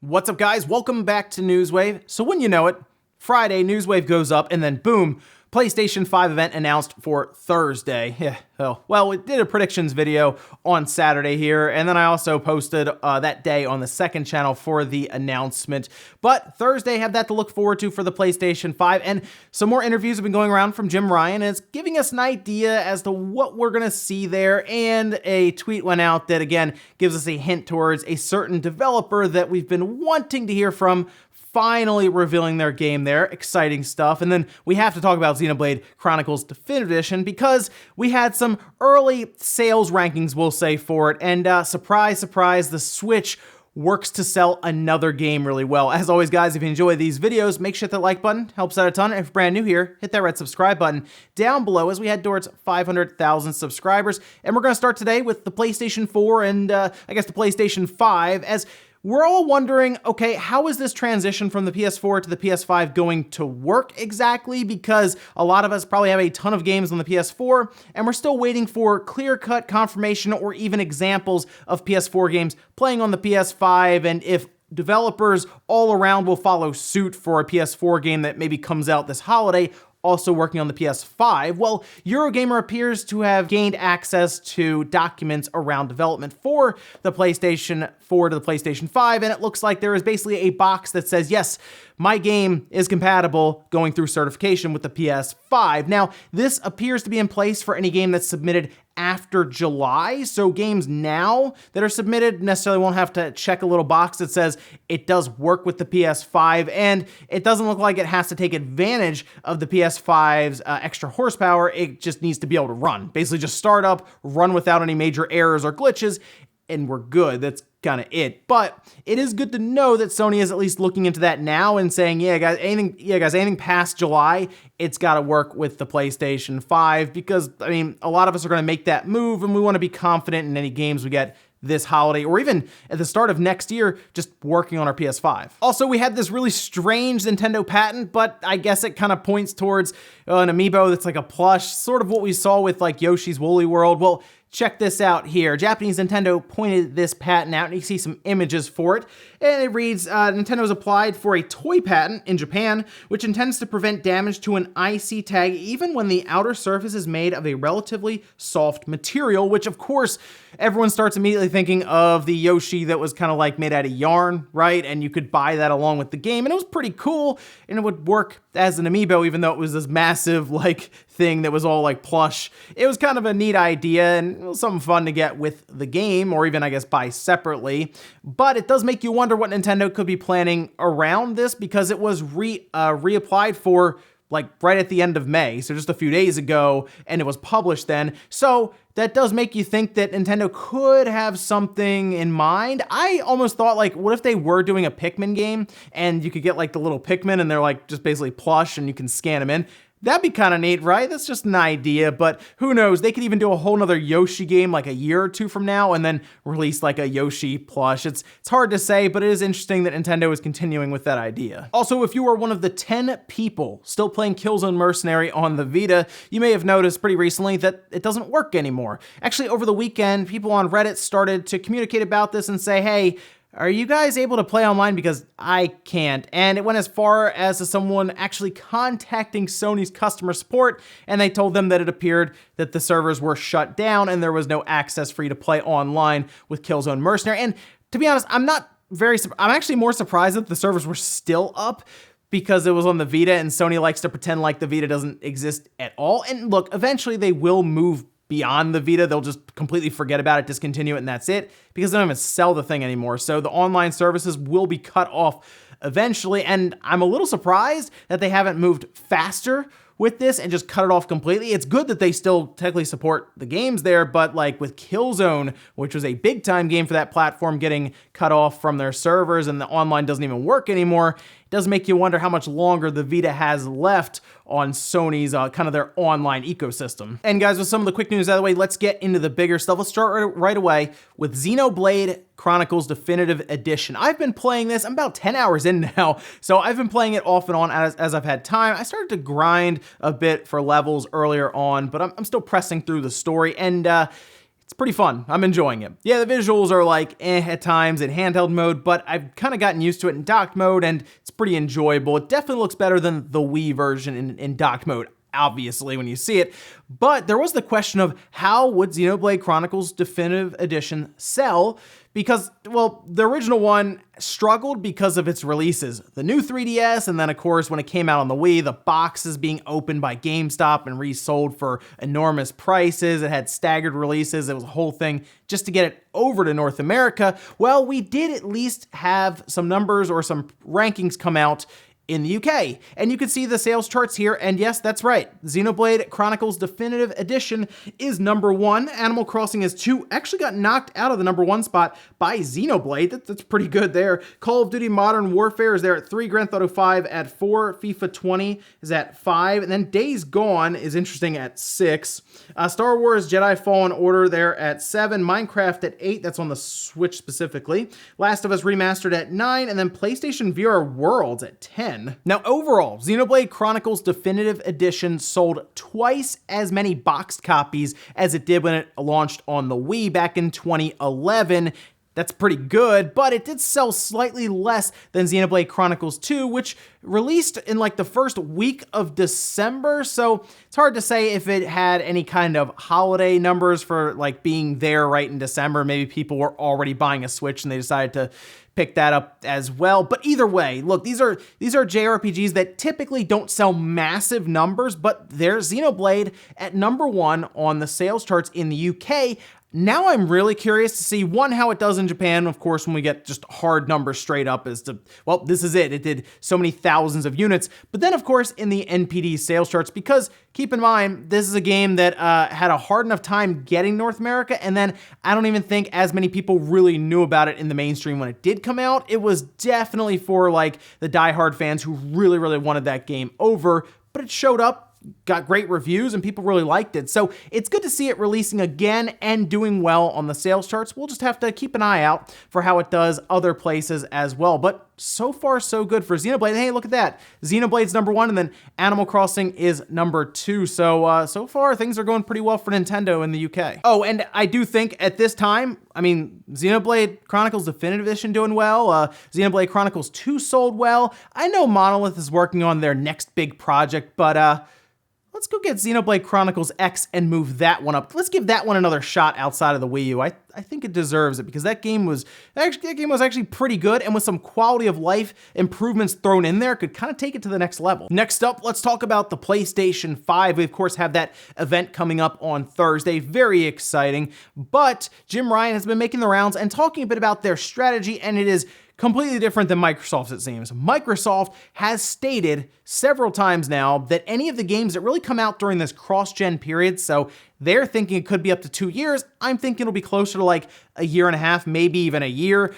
What's up, guys? Welcome back to Newswave. So when you know it, Friday, Newswave goes up, and then boom, PlayStation 5 event announced for Thursday. Yeah, well, we did a predictions video on Saturday here, and then I also posted that day on the second channel for the announcement. But Thursday had that to look forward to for the PlayStation 5, and some more interviews have been going around from Jim Ryan, and it's giving us an idea as to what we're gonna see there, and a tweet went out that, again, gives us a hint towards a certain developer that we've been wanting to hear from finally revealing their game there. Exciting stuff. And then we have to talk about Xenoblade Chronicles Definitive Edition because we had some early sales rankings, we'll say, for it. And surprise, surprise, the Switch works to sell another game really well. As always, guys, if you enjoy these videos, make sure to hit that like button. Helps out a ton. If you're brand new here, hit that red subscribe button down below as we head towards 500,000 subscribers. And we're going to start today with the PlayStation 4 and I guess the PlayStation 5, as we're all wondering, okay, how is this transition from the PS4 to the PS5 going to work exactly? Because a lot of us probably have a ton of games on the PS4, and we're still waiting for clear-cut confirmation or even examples of PS4 games playing on the PS5, and if developers all around will follow suit for a PS4 game that maybe comes out this holiday, also working on the PS5. Well, Eurogamer appears to have gained access to documents around development for the PlayStation 4 to the PlayStation 5, and it looks like there is basically a box that says, yes, my game is compatible going through certification with the PS5. Now, this appears to be in place for any game that's submitted after July, so games now that are submitted necessarily won't have to check a little box that says it does work with the PS5, and it doesn't look like it has to take advantage of the PS5's extra horsepower. It just needs to be able to run. Basically just start up, run without any major errors or glitches, and we're good. That's kind of it. But it is good to know that Sony is at least looking into that now and saying, yeah, guys, anything past July, it's got to work with the PlayStation 5, because, I mean, a lot of us are going to make that move, and we want to be confident in any games we get this holiday, or even at the start of next year, just working on our PS5. Also, we had this really strange Nintendo patent, but I guess it kind of points towards an amiibo that's like a plush, sort of what we saw with like Yoshi's Woolly World. Well, check this out here. Japanese Nintendo pointed this patent out, and you see some images for it. And it reads, Nintendo's applied for a toy patent in Japan, which intends to prevent damage to an IC tag even when the outer surface is made of a relatively soft material, which of course, everyone starts immediately thinking of the Yoshi that was kind of like made out of yarn, right? And you could buy that along with the game, and it was pretty cool, and it would work as an amiibo, even though it was this massive like thing that was all like plush. It was kind of a neat idea, and it was something fun to get with the game, or even I guess buy separately. But it does make you wonder what Nintendo could be planning around this, because it was reapplied for like right at the end of May, so just a few days ago, and it was published then. So that does make you think that Nintendo could have something in mind. I almost thought, like, what if they were doing a Pikmin game, and you could get like the little Pikmin, and they're like just basically plush, and you can scan them in. That'd be kind of neat, right? That's just an idea, but who knows? They could even do a whole nother Yoshi game like a year or two from now and then release like a Yoshi plush. It's hard to say, but it is interesting that Nintendo is continuing with that idea. Also, if you are one of the 10 people still playing Killzone Mercenary on the Vita, you may have noticed pretty recently that it doesn't work anymore. Actually, over the weekend, people on Reddit started to communicate about this and say, hey, are you guys able to play online? Because I can't. And it went as far as to someone actually contacting Sony's customer support, and they told them that it appeared that the servers were shut down and there was no access for you to play online with Killzone Mercenary. And to be honest, I'm actually more surprised that the servers were still up, because it was on the Vita, and Sony likes to pretend like the Vita doesn't exist at all. And look, eventually they will move beyond the Vita. They'll just completely forget about it, discontinue it, and that's it, because they don't even sell the thing anymore. So the online services will be cut off eventually, and I'm a little surprised that they haven't moved faster with this and just cut it off completely. It's good that they still technically support the games there, but like with Killzone, which was a big time game for that platform, getting cut off from their servers and the online doesn't even work anymore, it does make you wonder how much longer the Vita has left on Sony's kind of their online ecosystem. And guys, with some of the quick news out of the way, let's get into the bigger stuff. Let's start right away with Xenoblade Chronicles Definitive Edition. I've been playing this, I'm about 10 hours in now, so I've been playing it off and on as I've had time. I started to grind a bit for levels earlier on, but I'm still pressing through the story, and It's pretty fun. I'm enjoying it. Yeah, the visuals are like at times in handheld mode, but I've kind of gotten used to it in docked mode, and it's pretty enjoyable. It definitely looks better than the Wii version in docked mode, obviously, when you see it. But there was the question of how would Xenoblade Chronicles Definitive Edition sell? Because, well, the original one struggled because of its releases. The new 3DS, and then of course when it came out on the Wii, the boxes being opened by GameStop and resold for enormous prices. It had staggered releases. It was a whole thing just to get it over to North America. Well, we did at least have some numbers or some rankings come out in the UK. And you can see the sales charts here, and yes, that's right. Xenoblade Chronicles Definitive Edition is number 1. Animal Crossing is 2. Actually got knocked out of the number 1 spot by Xenoblade. That's pretty good there. Call of Duty Modern Warfare is there at 3. Grand Theft Auto 5 at 4. FIFA 20 is at 5. And then Days Gone is interesting at 6. Star Wars Jedi Fallen Order there at 7. Minecraft at 8. That's on the Switch specifically. Last of Us Remastered at 9. And then PlayStation VR Worlds at 10. Now, overall, Xenoblade Chronicles Definitive Edition sold twice as many boxed copies as it did when it launched on the Wii back in 2011. That's pretty good, but it did sell slightly less than Xenoblade Chronicles 2, which released in like the first week of December, so it's hard to say if it had any kind of holiday numbers for like being there right in December. Maybe people were already buying a Switch and they decided to pick that up as well. But either way, look, these are JRPGs that typically don't sell massive numbers, but there's Xenoblade at number 1 on the sales charts in the UK. Now I'm really curious to see, one, how it does in Japan, of course, when we get just hard numbers straight up as to, well, this is it. It did so many thousands of units. But then, of course, in the NPD sales charts, because keep in mind, this is a game that had a hard enough time getting North America, and then I don't even think as many people really knew about it in the mainstream when it did come out. It was definitely for like the diehard fans who really, really wanted that game over, but it showed up, got great reviews, and people really liked it. So it's good to see it releasing again and doing well on the sales charts. We'll just have to keep an eye out for how it does other places as well. But so far, so good for Xenoblade. Hey, look at that. Xenoblade's number 1, and then Animal Crossing is number 2. So far, things are going pretty well for Nintendo in the UK. Oh, and I do think at this time, I mean, Xenoblade Chronicles Definitive Edition doing well. Xenoblade Chronicles 2 sold well. I know Monolith is working on their next big project, but let's go get Xenoblade Chronicles X and move that one up. Let's give that one another shot outside of the Wii U. I think it deserves it because that game was actually pretty good, and with some quality of life improvements thrown in there, could kind of take it to the next level. Next up, let's talk about the PlayStation 5. We, of course, have that event coming up on Thursday. Very exciting. But Jim Ryan has been making the rounds and talking a bit about their strategy, and it is completely different than Microsoft's, it seems. Microsoft has stated several times now that any of the games that really come out during this cross-gen period, so they're thinking it could be up to 2 years. I'm thinking it'll be closer to like a year and a half, maybe even a year.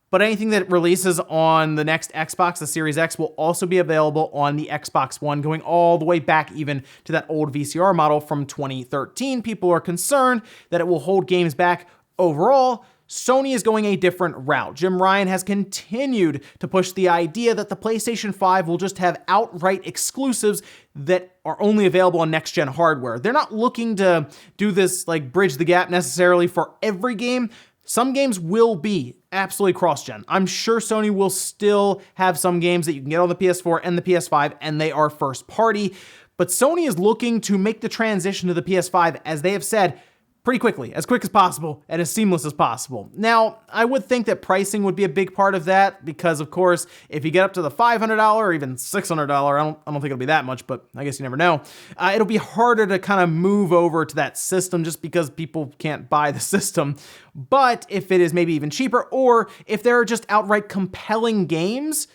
But anything that releases on the next Xbox, the Series X, will also be available on the Xbox One, going all the way back even to that old VCR model from 2013. People are concerned that it will hold games back. Overall, Sony is going a different route. Jim Ryan has continued to push the idea that the PlayStation 5 will just have outright exclusives that are only available on next-gen hardware. They're not looking to do this, like, bridge the gap necessarily for every game. Some games will be absolutely cross-gen. I'm sure Sony will still have some games that you can get on the PS4 and the PS5, and they are first-party. But Sony is looking to make the transition to the PS5, as they have said, pretty quickly, as quick as possible, and as seamless as possible. Now, I would think that pricing would be a big part of that, because of course, if you get up to the $500 or even $600, I don't think it'll be that much, but I guess you never know, it'll be harder to kind of move over to that system just because people can't buy the system. But if it is maybe even cheaper, or if there are just outright compelling games,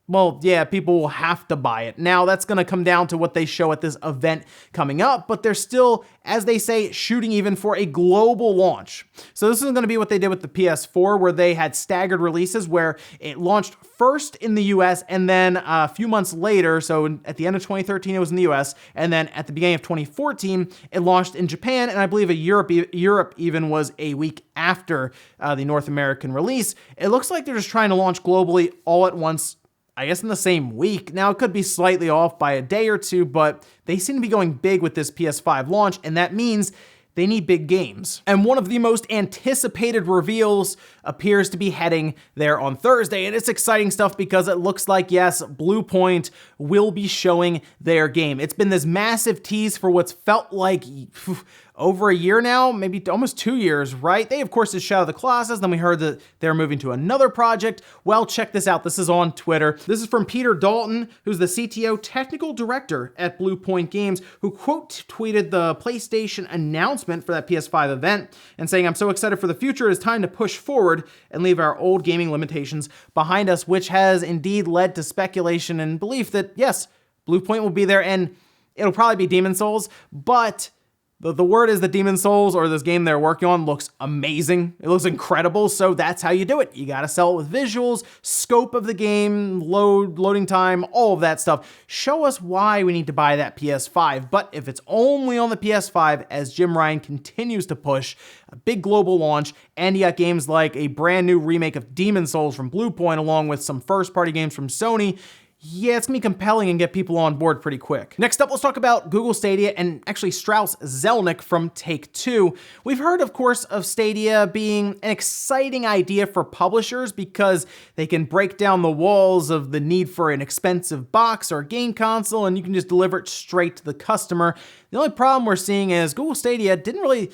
well, yeah, people will have to buy it. Now, that's going to come down to what they show at this event coming up, but they're still, as they say, shooting even for a global launch. So this is going to be what they did with the PS4, where they had staggered releases, where it launched first in the US, and then a few months later, so at the end of 2013, it was in the US, and then at the beginning of 2014, it launched in Japan, and I believe Europe even was a week after the North American release. It looks like they're just trying to launch globally all at once, I guess in the same week. Now, it could be slightly off by a day or two, but they seem to be going big with this PS5 launch, and that means they need big games. And one of the most anticipated reveals appears to be heading there on Thursday. And it's exciting stuff because it looks like, yes, Bluepoint will be showing their game. It's been this massive tease for what's felt like over a year now, maybe almost 2 years, right? They, of course, did Shadow of the Colossus. Then we heard that they're moving to another project. Well, check this out. This is on Twitter. This is from Peter Dalton, who's the CTO technical director at Bluepoint Games, who quote tweeted the PlayStation announcement for that PS5 event and saying, "I'm so excited for the future. It's time to push forward and leave our old gaming limitations behind us," which has indeed led to speculation and belief that, yes, Bluepoint will be there and it'll probably be Demon's Souls, but the word is that Demon's Souls, or this game they're working on, looks amazing. It looks incredible, so that's how you do it. You gotta sell it with visuals, scope of the game, loading time, all of that stuff. Show us why we need to buy that PS5. But if it's only on the PS5, as Jim Ryan continues to push, a big global launch, and you got games like a brand new remake of Demon's Souls from Bluepoint, along with some first-party games from Sony, yeah, it's gonna be compelling and get people on board pretty quick. Next up, let's talk about Google Stadia and actually Strauss Zelnick from Take-Two. We've heard, of course, of Stadia being an exciting idea for publishers because they can break down the walls of the need for an expensive box or game console, and you can just deliver it straight to the customer. The only problem we're seeing is Google Stadia didn't really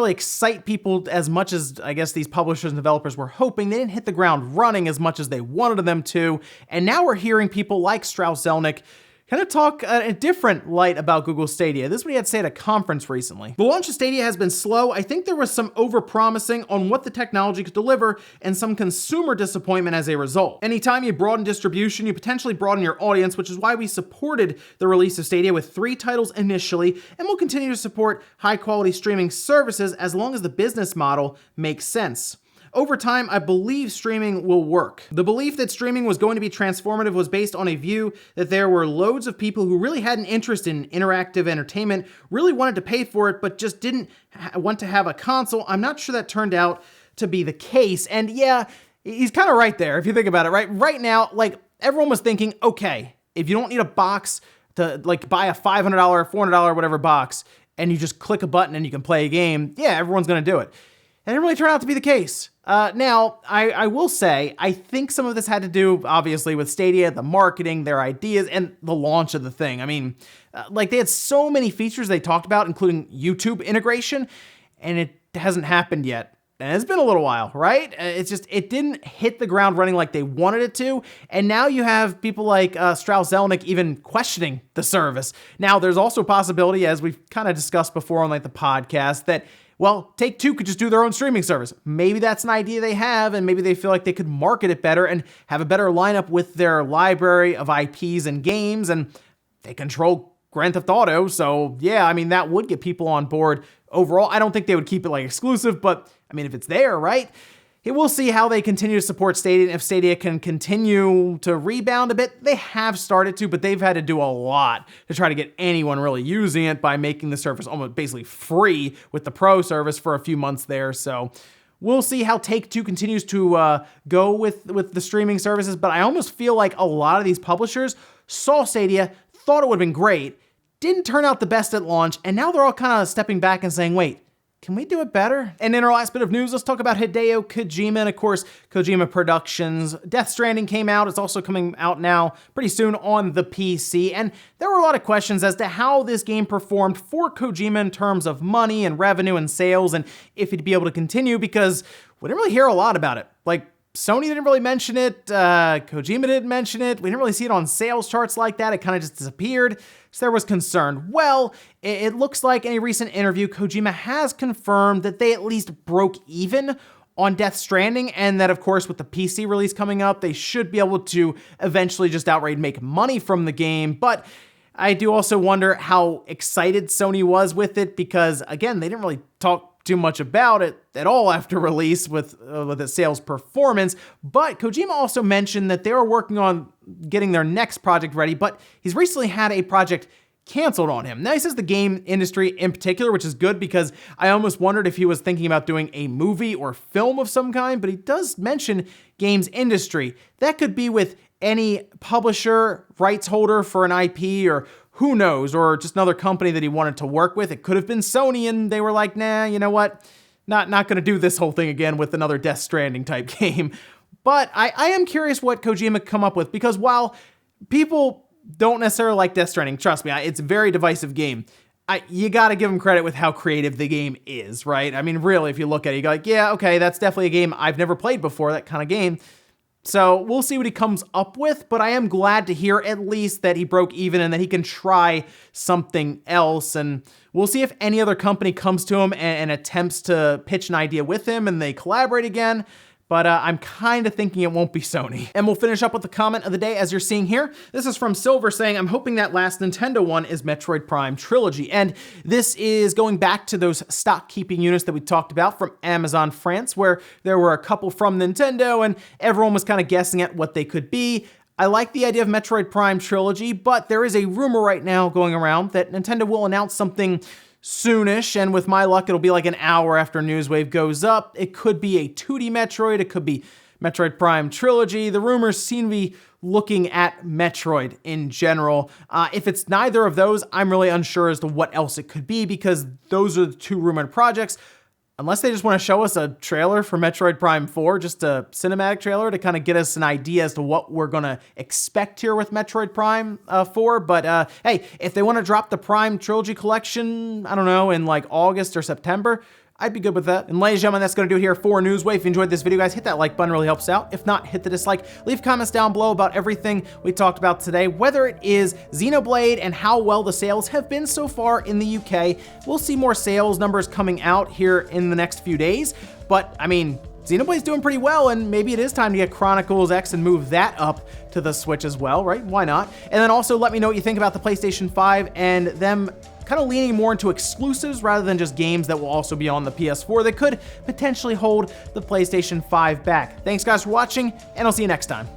excite people as much as I guess these publishers and developers were hoping. They didn't hit the ground running as much as they wanted them to. And now we're hearing people like Strauss Zelnick kind of talk a different light about Google Stadia. This is what he had to say at a conference recently. The launch of Stadia has been slow. I think there was some over-promising on what the technology could deliver and some consumer disappointment as a result. Anytime you broaden distribution, you potentially broaden your audience, which is why we supported the release of Stadia with 3 titles initially, and we'll continue to support high-quality streaming services as long as the business model makes sense. Over time, I believe streaming will work. The belief that streaming was going to be transformative was based on a view that there were loads of people who really had an interest in interactive entertainment, really wanted to pay for it, but just didn't want to have a console. I'm not sure that turned out to be the case. And yeah, he's kind of right there if you think about it, right? Right now, like everyone was thinking, okay, if you don't need a box to like buy a $500, $400, whatever box, and you just click a button and you can play a game, yeah, everyone's gonna do it. And it didn't really turn out to be the case. Now, I will say, I think some of this had to do, obviously, with Stadia, the marketing, their ideas, and the launch of the thing. I mean, like, they had so many features they talked about, including YouTube integration, and it hasn't happened yet. And it's been a little while, right? It's just, it didn't hit the ground running like they wanted it to. And now you have people like Strauss Zelnick even questioning the service. Now, there's also a possibility, as we've kind of discussed before on like the podcast, that well, Take-Two could just do their own streaming service. Maybe that's an idea they have, and maybe they feel like they could market it better and have a better lineup with their library of IPs and games, and they control Grand Theft Auto, so yeah, I mean, that would get people on board overall. I don't think they would keep it like exclusive, but I mean, if it's there, right? We'll see how they continue to support Stadia, and if Stadia can continue to rebound a bit. They have started to, but they've had to do a lot to try to get anyone really using it by making the service almost basically free with the Pro service for a few months there. So we'll see how Take-Two continues to go with the streaming services, but I almost feel like a lot of these publishers saw Stadia, thought it would have been great, didn't turn out the best at launch, and now they're all kind of stepping back and saying, wait, can we do it better? And in our last bit of news, let's talk about Hideo Kojima and, of course, Kojima Productions. Death Stranding came out. It's also coming out now pretty soon on the PC. And there were a lot of questions as to how this game performed for Kojima in terms of money and revenue and sales, and if he'd be able to continue, because we didn't really hear a lot about it. Like, Sony didn't really mention it. Kojima didn't mention it. We didn't really see it on sales charts like that. It kind of just disappeared. So there was concern. Well, it looks like in a recent interview, Kojima has confirmed that they at least broke even on Death Stranding, and that, of course, with the PC release coming up, they should be able to eventually just outright make money from the game. But I do also wonder how excited Sony was with it, because, again, they didn't really talk too much about it at all after release with the sales performance. But Kojima also mentioned that they were working on getting their next project ready, but he's recently had a project canceled on him. Now, he says the game industry in particular, which is good, because I almost wondered if he was thinking about doing a movie or film of some kind, but he does mention games industry. That could be with any publisher, rights holder for an IP, or who knows? Or just another company that he wanted to work with. It could have been Sony and they were like, nah, you know what? Not going to do this whole thing again with another Death Stranding type game. But I am curious what Kojima could come up with, because while people don't necessarily like Death Stranding, trust me, it's a very divisive game. You got to give him credit with how creative the game is, right? I mean, really, if you look at it, you go like, yeah, okay, that's definitely a game I've never played before, that kind of game. So we'll see what he comes up with, but I am glad to hear at least that he broke even and that he can try something else. And we'll see if any other company comes to him and attempts to pitch an idea with him and they collaborate again. But I'm kind of thinking it won't be Sony. And we'll finish up with the comment of the day as you're seeing here. This is from Silver saying, I'm hoping that last Nintendo one is Metroid Prime Trilogy. And this is going back to those stock keeping units that we talked about from Amazon France, where there were a couple from Nintendo and everyone was kind of guessing at what they could be. I like the idea of Metroid Prime Trilogy, but there is a rumor right now going around that Nintendo will announce something soonish, and with my luck, it'll be like an hour after Newswave goes up. It could be a 2D Metroid, it could be Metroid Prime Trilogy. The rumors seem to be looking at Metroid in general. If it's neither of those, I'm really unsure as to what else it could be, because those are the two rumored projects. Unless they just want to show us a trailer for Metroid Prime 4, just a cinematic trailer to kind of get us an idea as to what we're going to expect here with Metroid Prime 4. But hey, if they want to drop the Prime Trilogy Collection, I don't know, in like August or September, I'd be good with that. And ladies and gentlemen, that's going to do it here for Newswave. If you enjoyed this video, guys, hit that like button, really helps out. If not, hit the dislike. Leave comments down below about everything we talked about today, whether it is Xenoblade and how well the sales have been so far in the UK. We'll see more sales numbers coming out here in the next few days. But, I mean, Xenoblade's doing pretty well, and maybe it is time to get Chronicles X and move that up to the Switch as well, right? Why not? And then also let me know what you think about the PlayStation 5 and them kind of leaning more into exclusives rather than just games that will also be on the PS4 that could potentially hold the PlayStation 5 back. Thanks guys for watching, and I'll see you next time.